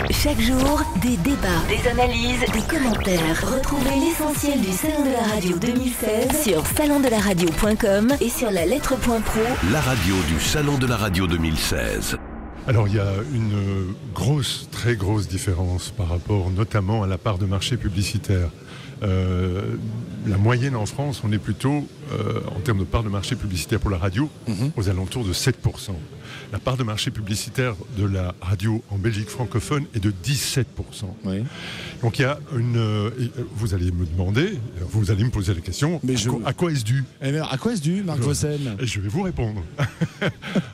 Chaque jour, des débats, des analyses, des commentaires. Retrouvez l'essentiel du Salon de la Radio 2016 sur salondelaradio.com et sur la lettre.pro. La radio du Salon de la Radio 2016. Alors il y a une très grosse différence par rapport notamment à la part de marché publicitaire. La moyenne en France, on est plutôt, en termes de part de marché publicitaire pour la radio, aux alentours de 7%. La part de marché publicitaire de la radio en Belgique francophone est de 17%. Oui. Donc il y a vous allez me demander, vous allez me poser la question, à quoi est-ce dû ? À quoi est-ce dû, Marc Vossen ? Je vais vous répondre.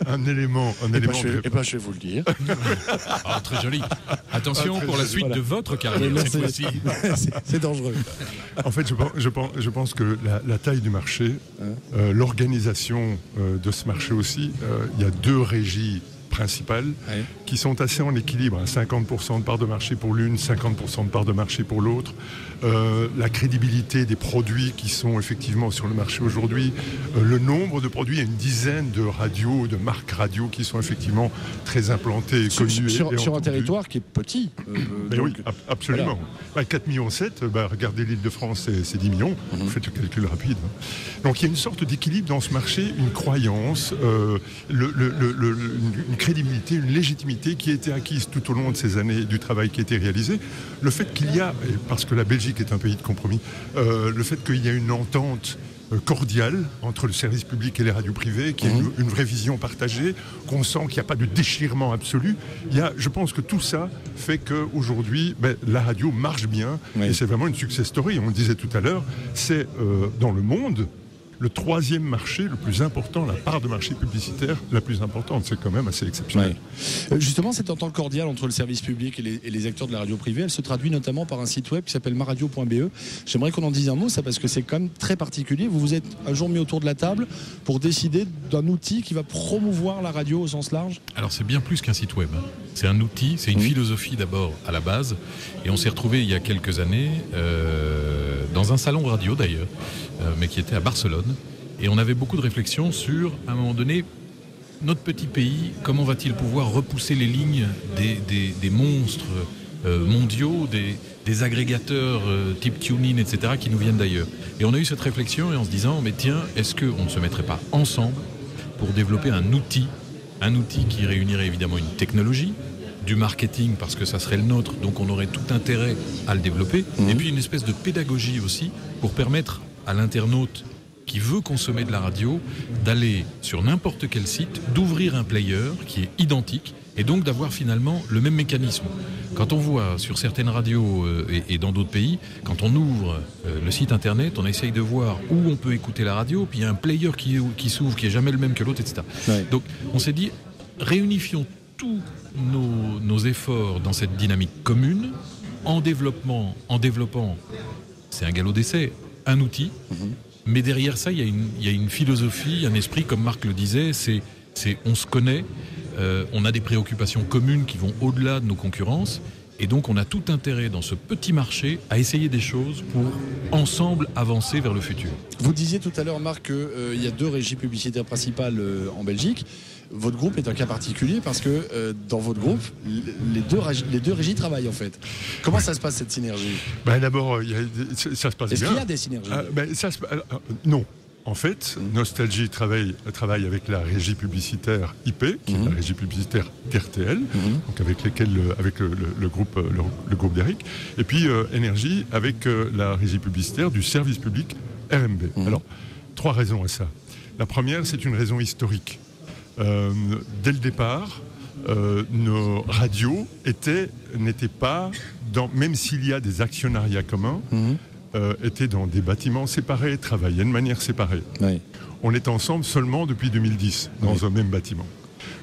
un élément. Je vais vous le dire. Très joli. Attention pour la suite de votre carrière cette fois-ci. C'est dangereux. En fait, je pense que la taille du marché, l'organisation de ce marché aussi, il y a deux régies principales qui sont assez en équilibre, 50% de part de marché pour l'une, 50% de part de marché pour l'autre. La crédibilité des produits qui sont effectivement sur le marché aujourd'hui, le nombre de produits, il y a une dizaine de radios, de marques radio qui sont effectivement très implantées et connues. Sur un territoire qui est petit. Oui, absolument. Voilà. 4,7 millions, regardez l'Île-de-France, c'est 10 millions, vous faites le calcul rapide. Donc il y a une sorte d'équilibre dans ce marché, une croyance, une crédibilité, une légitimité qui a été acquise tout au long de ces années du travail qui a été réalisé. Le fait qu'il y a, parce que la Belgique est un pays de compromis, le fait qu'il y a une entente cordiale entre le service public et les radios privées, qu'il y a une vraie vision partagée, qu'on sent qu'il n'y a pas de déchirement absolu. Je pense que tout ça fait qu'aujourd'hui, la radio marche bien et c'est vraiment une success story. On le disait tout à l'heure, c'est dans le monde le troisième marché le plus important, la part de marché publicitaire la plus importante. C'est quand même assez exceptionnel. Justement, cette entente cordiale entre le service public et les acteurs de la radio privée, elle se traduit notamment par un site web qui s'appelle maradio.be. J'aimerais qu'on en dise un mot, ça, parce que c'est quand même très particulier. Vous vous êtes un jour mis autour de la table pour décider d'un outil qui va promouvoir la radio au sens large. Alors c'est bien plus qu'un site web. C'est un outil, c'est une philosophie d'abord à la base. Et on s'est retrouvés il y a quelques années dans un salon radio d'ailleurs, mais qui était à Barcelone. Et on avait beaucoup de réflexions sur, à un moment donné, notre petit pays, comment va-t-il pouvoir repousser les lignes des monstres mondiaux, des agrégateurs type TuneIn, etc., qui nous viennent d'ailleurs. Et on a eu cette réflexion et en se disant, mais tiens, est-ce qu'on ne se mettrait pas ensemble pour développer un outil qui réunirait évidemment une technologie, du marketing parce que ça serait le nôtre, donc on aurait tout intérêt à le développer, et puis une espèce de pédagogie aussi pour permettre à l'internaute qui veut consommer de la radio d'aller sur n'importe quel site, d'ouvrir un player qui est identique et donc d'avoir finalement le même mécanisme. Quand on voit sur certaines radios et dans d'autres pays, quand on ouvre le site internet, on essaye de voir où on peut écouter la radio, puis il y a un player qui s'ouvre, qui est jamais le même que l'autre, etc. Ouais. Donc on s'est dit, réunifions tous nos efforts dans cette dynamique commune, en développant, c'est un galop d'essai, un outil, mais derrière ça, il y a une philosophie, un esprit, comme Marc le disait, c'est on se connaît, on a des préoccupations communes qui vont au-delà de nos concurrences, et donc on a tout intérêt dans ce petit marché à essayer des choses pour ensemble avancer vers le futur. Vous disiez tout à l'heure, Marc, qu'il y a deux régies publicitaires principales en Belgique. Votre groupe est un cas particulier parce que dans votre groupe, les deux régies travaillent en fait. Comment ça se passe cette synergie ? D'abord, ça se passe bien. Est-ce qu'il y a des synergies ? Non. En fait, Nostalgie travaille avec la régie publicitaire IP, qui est la régie publicitaire d'RTL, donc avec le groupe d'Eric, et puis Énergie avec la régie publicitaire du service public RMB. Alors, 3 raisons à ça. La première, c'est une raison historique. Dès le départ, nos radios n'étaient pas même s'il y a des actionnariats communs, étaient dans des bâtiments séparés, travaillaient de manière séparée. Oui. On est ensemble seulement depuis 2010 dans un même bâtiment.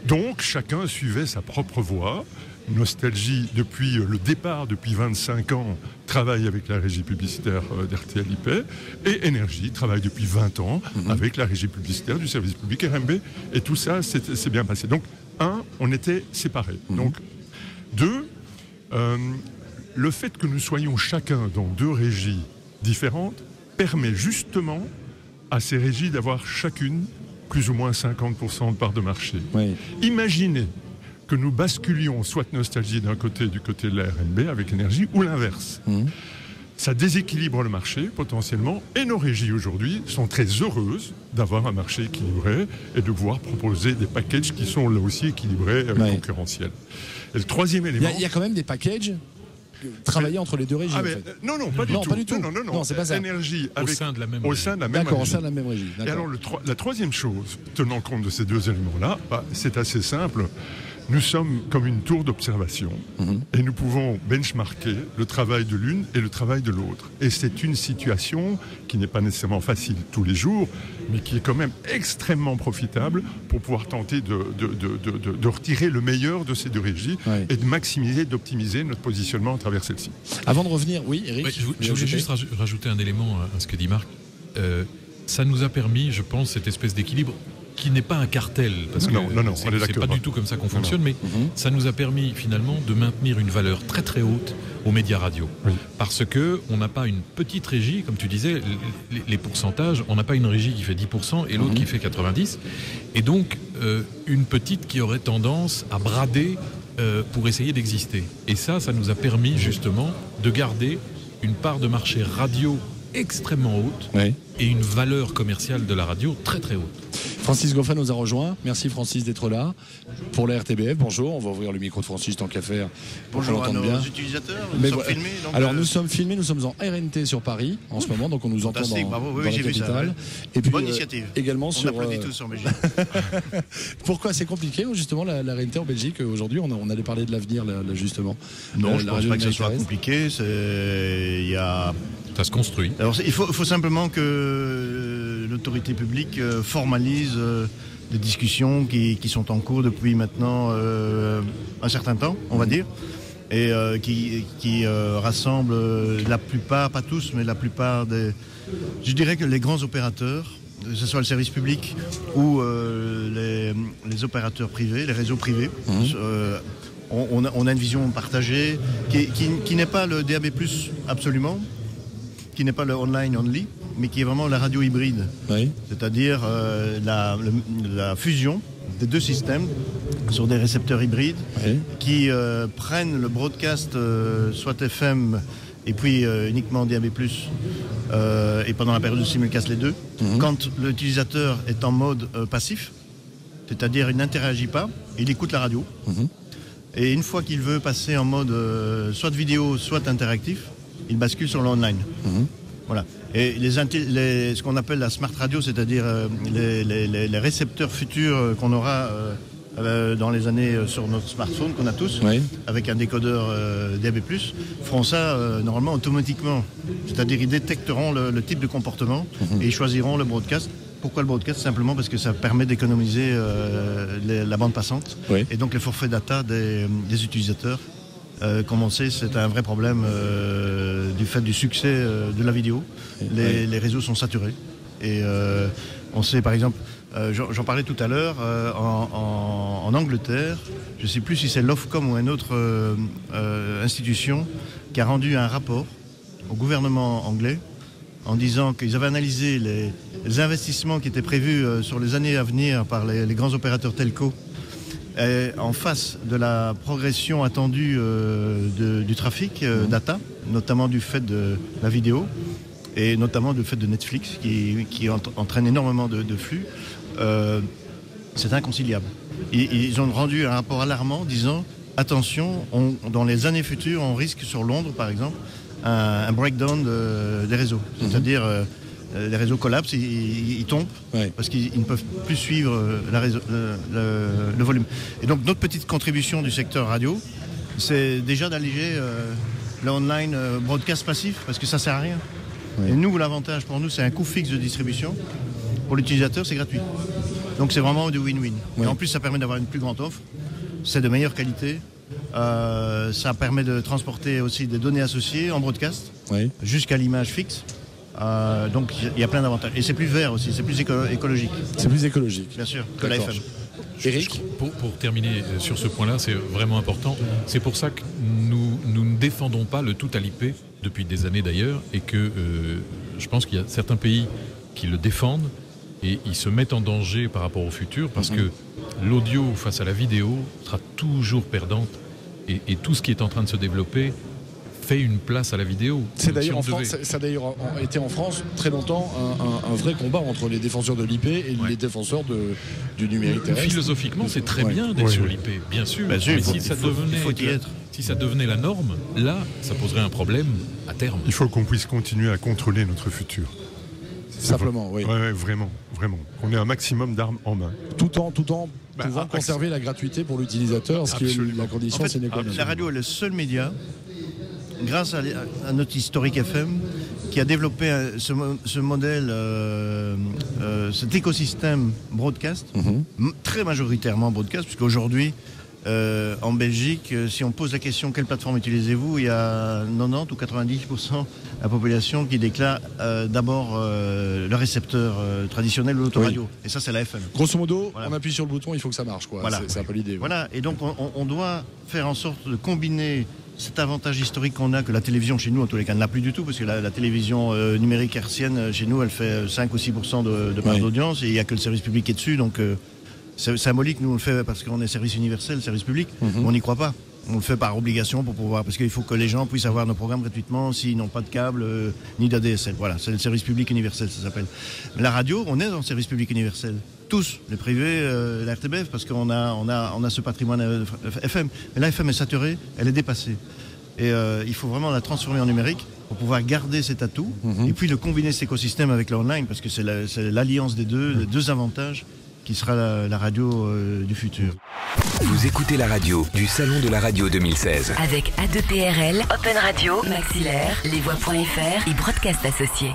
Donc chacun suivait sa propre voie. Nostalgie, depuis le départ, depuis 25 ans, travaille avec la régie publicitaire d'RTL IP, et Énergie travaille depuis 20 ans avec la régie publicitaire du service public RMB, et tout ça c'est bien passé. Donc, on était séparés. Donc, 2, le fait que nous soyons chacun dans 2 régies différentes permet justement à ces régies d'avoir chacune plus ou moins 50% de part de marché. Oui. Imaginez que nous basculions soit Nostalgie d'un côté, du côté de la RNB avec Énergie, ou l'inverse. Ça déséquilibre le marché potentiellement, et nos régies aujourd'hui sont très heureuses d'avoir un marché équilibré et de pouvoir proposer des packages qui sont là aussi équilibrés et concurrentiels. Et le troisième élément... Il y a quand même des packages travailler entre les deux régies. En fait. Non, pas du tout. Non, c'est pas ça. Énergie avec, au sein de la même régie. D'accord, au sein de la même régie. Et alors, la troisième chose, tenant compte de ces deux éléments-là, c'est assez simple. Nous sommes comme une tour d'observation et nous pouvons benchmarker le travail de l'une et le travail de l'autre. Et c'est une situation qui n'est pas nécessairement facile tous les jours, mais qui est quand même extrêmement profitable pour pouvoir tenter de retirer le meilleur de ces deux régies et de maximiser, d'optimiser notre positionnement à travers celle-ci. Avant de revenir, oui, Eric. Je voulais juste rajouter un élément à ce que dit Marc. Ça nous a permis, je pense, cette espèce d'équilibre qui n'est pas un cartel, parce que c'est pas du tout comme ça qu'on fonctionne, mais ça nous a permis finalement de maintenir une valeur très très haute aux médias radio. Parce que on n'a pas une petite régie, comme tu disais, les pourcentages, on n'a pas une régie qui fait 10% et l'autre qui fait 90%, et donc une petite qui aurait tendance à brader pour essayer d'exister. Et ça nous a permis justement de garder une part de marché radio extrêmement haute et une valeur commerciale de la radio très très haute. Francis Goffin nous a rejoint. Merci Francis d'être là. Pour la RTBF, bonjour. On va ouvrir le micro de Francis tant qu'à faire. Bonjour à nos utilisateurs. Nous sommes filmés. Alors nous sommes filmés, nous sommes en RNT sur Paris en ce moment, donc on nous entend dans la capitale. Et puis, bonne initiative. Également on applaudit tous en Belgique. Pourquoi c'est compliqué justement la RNT en Belgique aujourd'hui? On allait parler de l'avenir là, justement. Non, je ne pense pas que ce soit compliqué. Ça se construit. Alors il faut simplement que l'autorité publique formalise des discussions qui sont en cours depuis maintenant un certain temps, on va dire, et qui rassemblent la plupart, pas tous, mais la plupart je dirais que les grands opérateurs, que ce soit le service public ou les opérateurs privés, les réseaux privés. On a une vision partagée qui n'est pas le DAB+, absolument, qui n'est pas le online only, mais qui est vraiment la radio hybride. C'est-à-dire la fusion des deux systèmes sur des récepteurs hybrides qui prennent le broadcast soit FM et puis uniquement DAB+, et pendant la période de simulcast les deux. Quand l'utilisateur est en mode passif, c'est-à-dire il n'interagit pas, il écoute la radio. Et une fois qu'il veut passer en mode soit de vidéo, soit interactif, il bascule sur l'online. Voilà. Et ce qu'on appelle la smart radio, c'est-à-dire les récepteurs futurs qu'on aura dans les années sur notre smartphone qu'on a tous, avec un décodeur DAB+, feront ça normalement automatiquement. C'est-à-dire ils détecteront le type de comportement et ils choisiront le broadcast. Pourquoi le broadcast? Simplement parce que ça permet d'économiser la bande passante et donc les forfaits data des utilisateurs. Comme on sait, c'est un vrai problème du fait du succès de la vidéo. Les réseaux sont saturés. Et on sait par exemple, j'en parlais tout à l'heure, en Angleterre, je ne sais plus si c'est l'Ofcom ou une autre institution qui a rendu un rapport au gouvernement anglais en disant qu'ils avaient analysé les investissements qui étaient prévus sur les années à venir par les grands opérateurs telco en face de la progression attendue du trafic data, notamment du fait de la vidéo et notamment du fait de Netflix qui entraîne énormément de flux, c'est inconciliable. Ils ont rendu un rapport alarmant disant attention, dans les années futures, on risque sur Londres par exemple un breakdown des réseaux, c'est-à-dire les réseaux collapsent, ils tombent parce qu'ils ne peuvent plus suivre le volume. Et donc notre petite contribution du secteur radio, c'est déjà d'alléger le online broadcast passif parce que ça sert à rien. Et nous, l'avantage pour nous, c'est un coût fixe de distribution. Pour l'utilisateur, c'est gratuit. Donc c'est vraiment du win-win. Et en plus, ça permet d'avoir une plus grande offre. C'est de meilleure qualité. Ça permet de transporter aussi des données associées en broadcast jusqu'à l'image fixe. Donc il y a plein d'avantages. Et c'est plus vert aussi, c'est plus écologique. C'est plus écologique. Bien sûr, que la FM. Eric, pour terminer sur ce point-là, c'est vraiment important. C'est pour ça que nous ne défendons pas le tout à l'IP depuis des années d'ailleurs, et que je pense qu'il y a certains pays qui le défendent et ils se mettent en danger par rapport au futur parce que l'audio face à la vidéo sera toujours perdante et tout ce qui est en train de se développer fait une place à la vidéo. C'est d'ailleurs en France, ça a d'ailleurs été en France très longtemps un vrai combat entre les défenseurs de l'IP et les défenseurs du numérique terrestre. Philosophiquement, c'est très bien d'être sur l'IP, bien sûr. Mais si ça devenait la norme, là, ça poserait un problème à terme. Il faut qu'on puisse continuer à contrôler notre futur. Simplement, oui. Ouais, vraiment. On ait un maximum d'armes en main. Tout en pouvant conserver la gratuité pour l'utilisateur, ce qui est la condition sine qua non. La radio est le seul média, grâce à notre historique FM, qui a développé ce modèle, cet écosystème broadcast, très majoritairement broadcast, puisqu'aujourd'hui, en Belgique, si on pose la question quelle plateforme utilisez-vous, il y a 90 ou 90% de la population qui déclare d'abord le récepteur traditionnel ou l'autoradio. Et ça, c'est la FM. Grosso modo, on appuie sur le bouton, il faut que ça marche. Voilà. C'est un peu l'idée. Voilà, et donc on doit faire en sorte de combiner cet avantage historique qu'on a, que la télévision chez nous, en tous les cas, ne l'a plus du tout, parce que la télévision numérique hertzienne chez nous, elle fait 5 ou 6% de part d'audience, et il n'y a que le service public qui est dessus, donc c'est symbolique, nous on le fait parce qu'on est service universel, service public, on n'y croit pas. On le fait par obligation pour pouvoir, parce qu'il faut que les gens puissent avoir nos programmes gratuitement s'ils n'ont pas de câble ni d'ADSL. Voilà, c'est le service public universel, ça s'appelle. Mais la radio, on est dans le service public universel. Tous, les privés, la RTBF, parce qu'on a ce patrimoine FM. Mais la FM est saturée, elle est dépassée. Et il faut vraiment la transformer en numérique pour pouvoir garder cet atout et puis le combiner cet écosystème avec l'online, parce que c'est l'alliance des deux avantages qui sera la radio du futur. Vous écoutez la radio du Salon de la Radio 2016. Avec A2PRL, Open Radio, Maxillaire, Lesvoix.fr et Broadcast Associés.